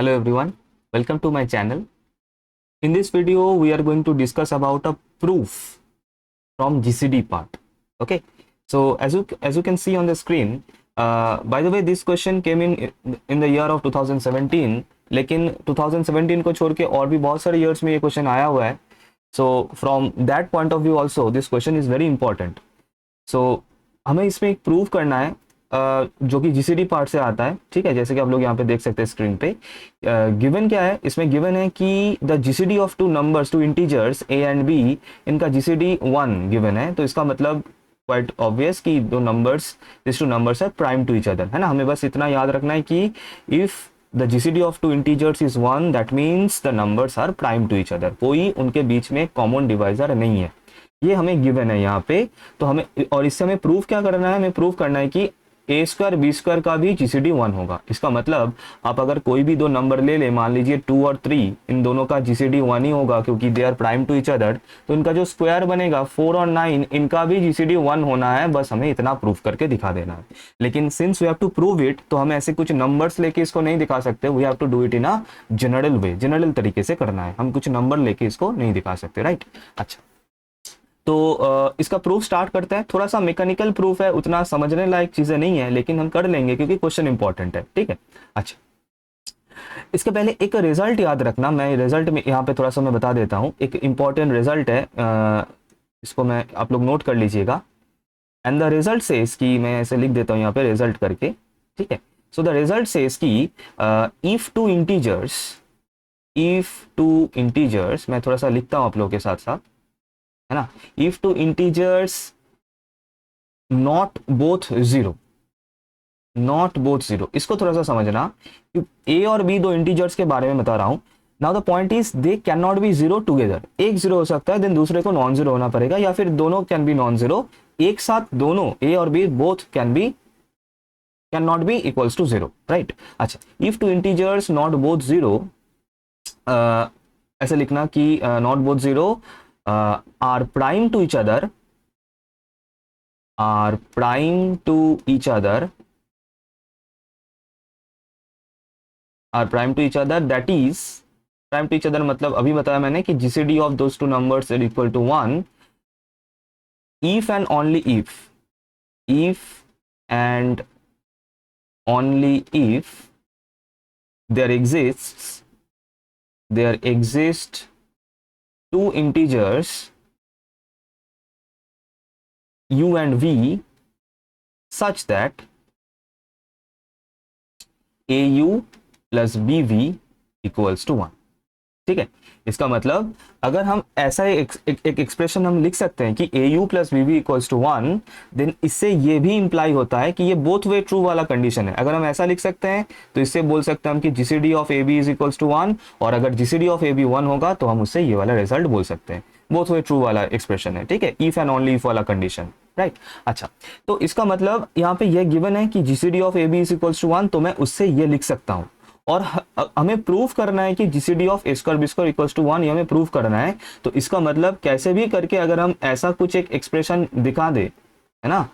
Hello everyone, welcome to my channel. In this video, we are going to discuss about a proof from GCD part. Okay, so as you can see on the screen, by the way, this question came in the year of 2017. लेकिन 2017 को छोड़ के और भी बहुत सारे years में ये question आया हुआ है. So from that point of view also, this question is very important. So हमें इसमें एक प्रूव करना है जो कि जीसीडी पार्ट से आता है. ठीक है, जैसे कि आप लोग यहाँ पे देख सकते हैं स्क्रीन पे. गिवन क्या है, इसमें गिवन है कि the GCD of two numbers, two integers A and B, इनका जीसीडी 1 गिवन है. तो इसका मतलब क्वाइट ऑब्वियस कि दो numbers, this two numbers are prime to each other, है ना. हमें बस इतना याद रखना है कि if the GCD of two integers is 1, that means the numbers are prime to each other. कोई उनके बीच में कॉमन डिवाइजर नहीं है. ये हमें गिवन है यहाँ पे. तो हमें, और इससे हमें प्रूफ क्या करना है, हमें प्रूफ करना है कि ए स्क्वायर बी स्क्वायर का भी जीसीडी 1 होगा. इसका मतलब आप अगर कोई भी दो नंबर ले ले, मान लीजिए 2 और 3, इन दोनों का जीसीडी 1 ही होगा क्योंकि they are prime to each other. तो इनका जो स्क्वायर बनेगा 4 और 9, इनका भी जीसीडी 1 होना है. बस हमें इतना प्रूफ करके दिखा देना है. लेकिन since we have to prove it, तो हम ऐसे कुछ नंबर्स लेके इसको नहीं दिखा सकते. We have to do it in a general way, general तरीके से करना है. हम कुछ नंबर लेके इसको नहीं दिखा सकते, राइट. अच्छा, तो इसका प्रूफ स्टार्ट करते हैं. थोड़ा सा मैकेनिकल प्रूफ है, उतना समझने लायक चीजें नहीं है, लेकिन हम कर लेंगे क्योंकि क्वेश्चन इंपॉर्टेंट है. ठीक है. अच्छा, इसके पहले एक रिजल्ट याद रखना. मैं रिजल्ट में यहाँ पे थोड़ा सा मैं बता देता हूँ. एक इंपॉर्टेंट रिजल्ट है, इसको मैं आप लोग नोट कर लीजिएगा. एंड द रिजल्ट से इसकी, मैं ऐसे लिख देता हूँ यहाँ पे रिजल्ट करके. ठीक है. सो द रिजल्ट से इसकी इफ टू इंटीजर्स, मैं थोड़ा सा लिखता हूँ आप लोगों के साथ साथ, है ना. If two integers not both zero, इसको थोड़ा सा समझना. ए और बी दो इंटीजर्स के बारे में बता रहा हूं. Now the point is they can not B zero together. एक जीरो हो सकता है, देन दूसरे को नॉन जीरो होना पड़ेगा, या फिर दोनों कैन बी नॉन जीरो. एक साथ दोनों ए और B both can not be equals to zero, right. अच्छा, if two integers not both zero, ऐसे लिखना कि not both zero are prime to each other, that is prime to each other मतलब अभी बताया मैंने कि GCD of those two numbers is equal to 1 if and only if there exists two integers u and v such that au plus bv equals to 1. ठीक है. इसका मतलब अगर हम ऐसा एक एक्सप्रेशन हम लिख सकते हैं कि au plus bv equals to 1, then इससे ये भी इंप्लाई होता है कि ये बोथ वे ट्रू वाला कंडीशन है. अगर हम ऐसा लिख सकते हैं तो इससे बोल सकते हैं हम कि GCD of ab is equals to 1, और अगर जीसीडी ऑफ ab 1 होगा तो हम उससे ये वाला रिजल्ट बोल सकते हैं. बोथ वे ट्रू वाला एक्सप्रेशन है. ठीक है, इफ एंड ओनली इफ वाला कंडीशन, राइट. अच्छा, तो इसका मतलब यहाँ पे ये गिवन है कि GCD of ab is equals to 1, तो मैं उससे ये लिख सकता हूँ. और हमें प्रूफ करना है कि GCD of A square B square equals to 1, ये हमें प्रूफ करना है. तो इसका मतलब कैसे भी करके अगर हम ऐसा कुछ एक एक्सप्रेशन दिखा दे, है ना,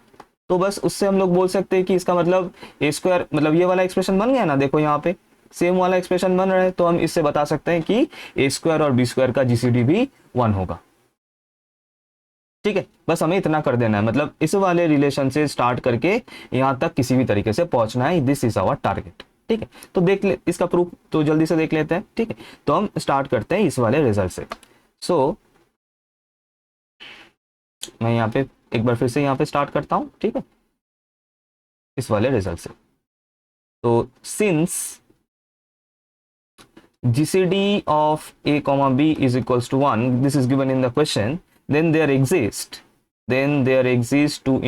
तो बस उससे हम लोग बोल सकते हैं कि इसका मतलब ए स्क्वायर, मतलब ये वाला एक्सप्रेशन बन गया ना. देखो यहाँ पे सेम वाला एक्सप्रेशन बन रहा है, तो हम इससे बता सकते हैं कि ए स्क्वायर और बी स्क्वायर का जीसीडी भी 1 होगा. ठीक है, बस हमें इतना कर देना है. मतलब इस वाले रिलेशन से स्टार्ट करके यहाँ तक किसी भी तरीके से पहुंचना है. This is our target. ठीक है, तो देख ले इसका प्रूफ, तो जल्दी से देख लेते हैं. ठीक है, तो हम स्टार्ट करते हैं इस वाले रिजल्ट से. सो मैं यहाँ पे एक बार फिर से यहाँ पे स्टार्ट करता हूँ. ठीक है, इस वाले रिजल्ट से. तो since GCD of a comma b is equals to 1, this is given in the question, then there exist two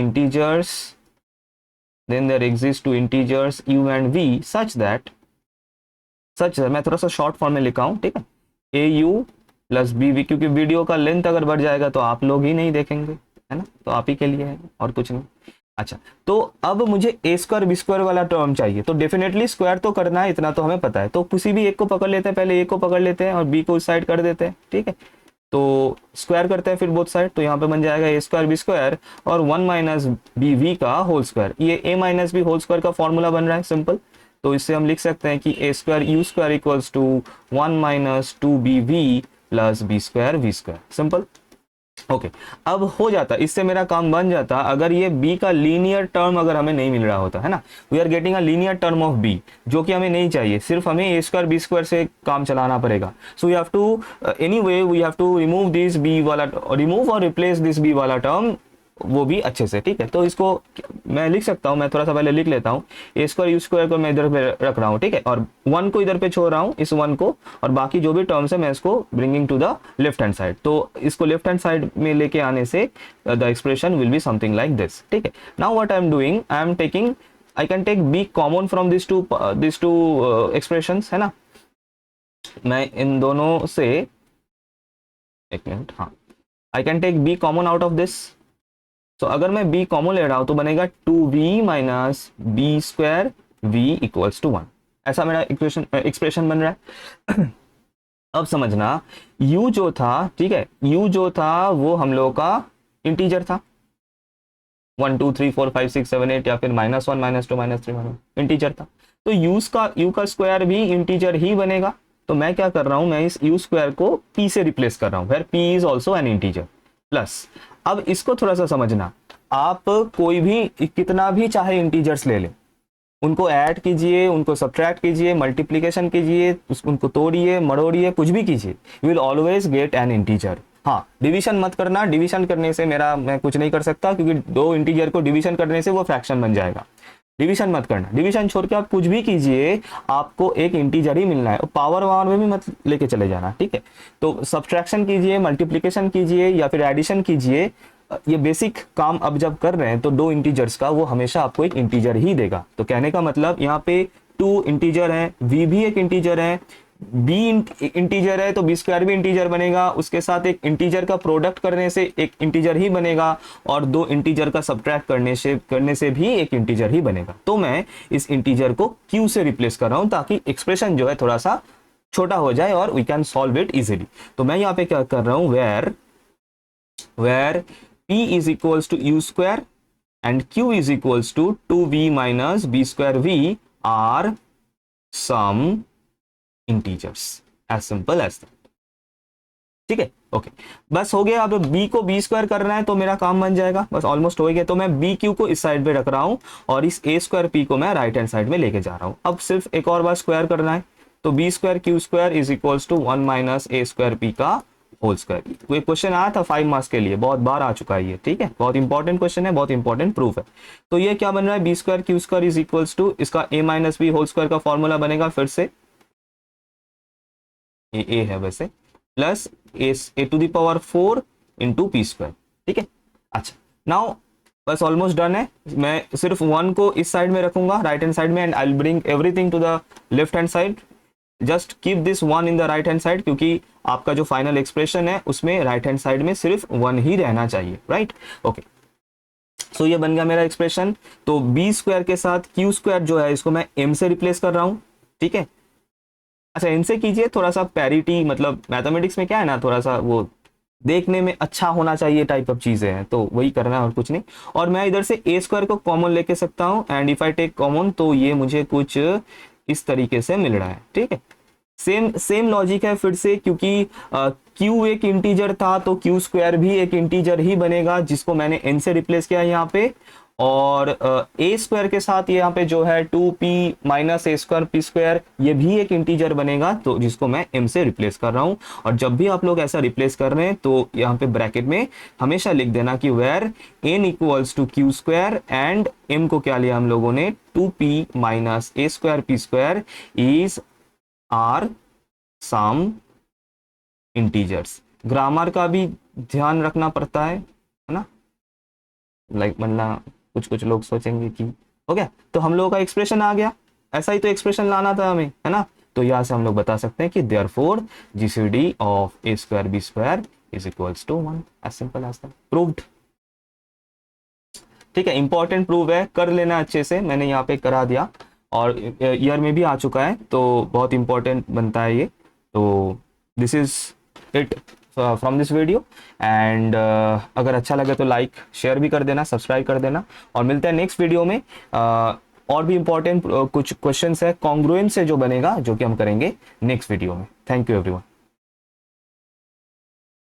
integers u and v such that मैं थोड़ा सा शॉर्ट फॉर्म में लिखा हूं. ठीक है, au प्लस bv, क्योंकि वीडियो का लेंथ अगर बढ़ जाएगा तो आप लोग ही नहीं देखेंगे, है ना, तो आप ही के लिए है और कुछ नहीं. अच्छा, तो अब मुझे ए स्क्वायर बी स्क्वायर वाला टर्म चाहिए, तो डेफिनेटली स्क्वायर तो करना है, इतना तो हमें पता है. तो किसी भी एक को पकड़ लेते हैं, पहले ए को पकड़ लेते हैं और बी को उस साइड कर देते हैं. ठीक है, तो स्क्वायर करते हैं फिर बोथ साइड. तो यहाँ पे बन जाएगा ए स्क्वायर बी स्क्वायर और 1 माइनस बी वी का होल स्क्वायर. ये ए माइनस बी होल स्क्वायर का फॉर्मूला बन रहा है, सिंपल. तो इससे हम लिख सकते हैं कि a square u square equals to 1 minus 2bv plus b square v square. Simple. Okay अब हो जाता, इससे मेरा काम बन जाता अगर ये b का लीनियर टर्म अगर हमें नहीं मिल रहा होता है ना, we are getting a linear term of b जो कि हमें नहीं चाहिए, सिर्फ हमें ए स्क्वायर बी स्क्वायर से काम चलाना पड़ेगा। So we have to anyway we have to remove this b वाला, रिमूव और रिप्लेस दिस b वाला टर्म, वो भी अच्छे से। ठीक है, तो इसको मैं लिख सकता हूँ, मैं थोड़ा सा पहले लिख लेता हूँ। ए स्क्वायर यू स्क्वायर को मैं इधर पे रख रहा हूँ, ठीक है, और 1 को इधर पे छोड़ रहा हूँ, इस 1 को, और बाकी जो भी टर्म्स है मैं इसको bringing to the left hand side. तो इसको लेफ्ट हैंड साइड में लेके आने से the expression will be something like this. ठीक है, now what I am doing, I am taking, I can take B common from this two expressions, है ना। मैं इन दोनों से, एक मिनट, हाँ, I can take B common out of this. तो अगर मैं b कॉमन ले रहा हूं तो बनेगा 2v minus B square v equals to 1। ऐसा मेरा एक्सप्रेशन बन रहा है। अब समझना, u जो था, ठीक है, u जो था वो हम लोगों का इंटीजर था, 1 2 3 4 5 6 7 8 या फिर -1 -2 -3 इंटीजर था। तो u का स्क्वायर भी इंटीजर ही बनेगा। तो मैं क्या कर रहा हूं, मैं इस u स्क्वायर को p से रिप्लेस कर रहा हूं, where p is also an integer. Plus, अब इसको थोड़ा सा समझना, आप कोई भी कितना भी चाहे इंटीजर्स ले लें, उनको ऐड कीजिए, उनको सब्ट्रैक्ट कीजिए, मल्टीप्लिकेशन कीजिए, उनको तोड़िए मरोड़िए, कुछ भी कीजिए, you will always get an integer. हाँ, डिवीजन मत करना, डिवीजन करने से मैं कुछ नहीं कर सकता, क्योंकि 2 इंटीजर को डिवीजन करने से वो फ्रैक्शन बन जाएगा। डिवीजन मत करना, डिवीजन छोड़ के आप कुछ भी कीजिए, आपको एक इंटीजर ही मिलना है, पावर वावर में भी मत लेके चले जाना। ठीक है, तो सब्ट्रैक्शन कीजिए, मल्टीप्लिकेशन कीजिए या फिर एडिशन कीजिए, ये बेसिक काम अब जब कर रहे हैं तो 2 इंटीजर्स का वो हमेशा आपको एक इंटीजर ही देगा। तो कहने का मतलब यहाँ पे 2 इंटीजर है, v भी एक इंटीजर है, b इंटीजर है तो b स्क्वायर भी इंटीजर बनेगा, उसके साथ एक इंटीजर का प्रोडक्ट करने से एक इंटीजर ही बनेगा, और 2 इंटीजर का सब्ट्रैक्ट करने से भी एक इंटीजर ही बनेगा। तो मैं इस इंटीजर को q से रिप्लेस कर रहा हूं ताकि एक्सप्रेशन जो है थोड़ा सा छोटा हो जाए और we can solve it easily. तो मैं यहाँ पे क्या कर रहा हूं, where p is equals to u square and q is equals to 2v minus b square v are some integers, as simple as that। ठीक है, ओके, बस हो गया। अब b को b स्क्वायर करना है तो मेरा काम बन जाएगा, बस ऑलमोस्ट हो गया। तो मैं b q को इस साइड पे रख रहा हूं और इस a स्क्वायर p को मैं राइट हैंड साइड में लेके जा रहा हूं। अब सिर्फ एक और बार स्क्वायर करना है, तो b square q square is equals to 1 minus a square p का होल स्क्वायर। वो क्वेश्चन आया था 5 मार्क्स के लिए, बहुत बार आ चुका है ये। ठीक है, बहुत इंपॉर्टेंट क्वेश्चन है, बहुत इंपॉर्टेंट प्रूफ है। तो ये क्या बन रहा है, b square q square is equals to, इसका a minus b whole square का फॉर्मूला बनेगा, फिर से ए है वैसे, plus a to the power 4 into p square. ठीक है, अच्छा, नाउ बस ऑलमोस्ट डन है। मैं सिर्फ 1 को इस साइड में रखूंगा, राइट हैंड साइड में, and I will bring everything to the left hand side. Just keep this 1 in the right hand side, क्योंकि आपका जो फाइनल एक्सप्रेशन है उसमें राइट हैंड साइड में सिर्फ 1 ही रहना चाहिए, राइट। ओके, सो ये बन गया मेरा एक्सप्रेशन। तो बी स्क्वायर के साथ क्यू स्क्वायर जो है इसको मैं एम से रिप्लेस कर रहा हूं। ठीक है, अच्छा, इनसे कीजिए थोड़ा सा पैरिटी, मतलब मैथमेटिक्स में क्या है ना, थोड़ा सा वो देखने में अच्छा होना चाहिए टाइप ऑफ चीजें हैं, तो वही करना है और कुछ नहीं। और मैं इधर से ए स्क्वायर को कॉमन लेके सकता हूं, and if I take common तो ये मुझे कुछ इस तरीके से मिल रहा है। ठीक है, सेम लॉजिक है फिर से, क्योंकि q एक इंटीजर था तो q स्क्वायर भी एक इंटीजर ही बनेगा, जिसको मैंने n से रिप्लेस किया यहाँ पे, और a स्क्वायर के साथ यहाँ पे जो है 2p minus a square p square, ये भी एक इंटीजर बनेगा, तो जिसको मैं m से रिप्लेस कर रहा हूँ। और जब भी आप लोग ऐसा रिप्लेस कर रहे हैं तो यहाँ पे ब्रैकेट में हमेशा लिख देना कि where n equals to q square and m को क्या लिया हम लोगों ने, 2p minus a square p square is are some integers. Grammar का भी ध्यान रखना पड़ता है ना, लाइक वरना कुछ लोग सोचेंगे कि हो गया, तो हम लोगों का एक्सप्रेशन आ गया। ऐसा ही तो एक्सप्रेशन लाना था हमें, है ना। तो यहाँ से हम लोग बता सकते हैं कि therefore GCD of A square B square is equals to 1, as simple as that, proved. ठीक है, इंपॉर्टेंट प्रूव है, कर लेना अच्छे से, मैंने यहाँ पे करा दिया और ईयर में भी आ चुका है, तो बहुत इंपॉर्टेंट बनता है ये। तो this is it from this video, and अगर अच्छा लगे तो लाइक शेयर भी कर देना, सब्सक्राइब कर देना, और मिलते हैं नेक्स्ट वीडियो में। और भी इंपॉर्टेंट कुछ क्वेश्चंस है कॉन्ग्रुएंट से जो बनेगा, जो कि हम करेंगे नेक्स्ट वीडियो में। Thank you everyone.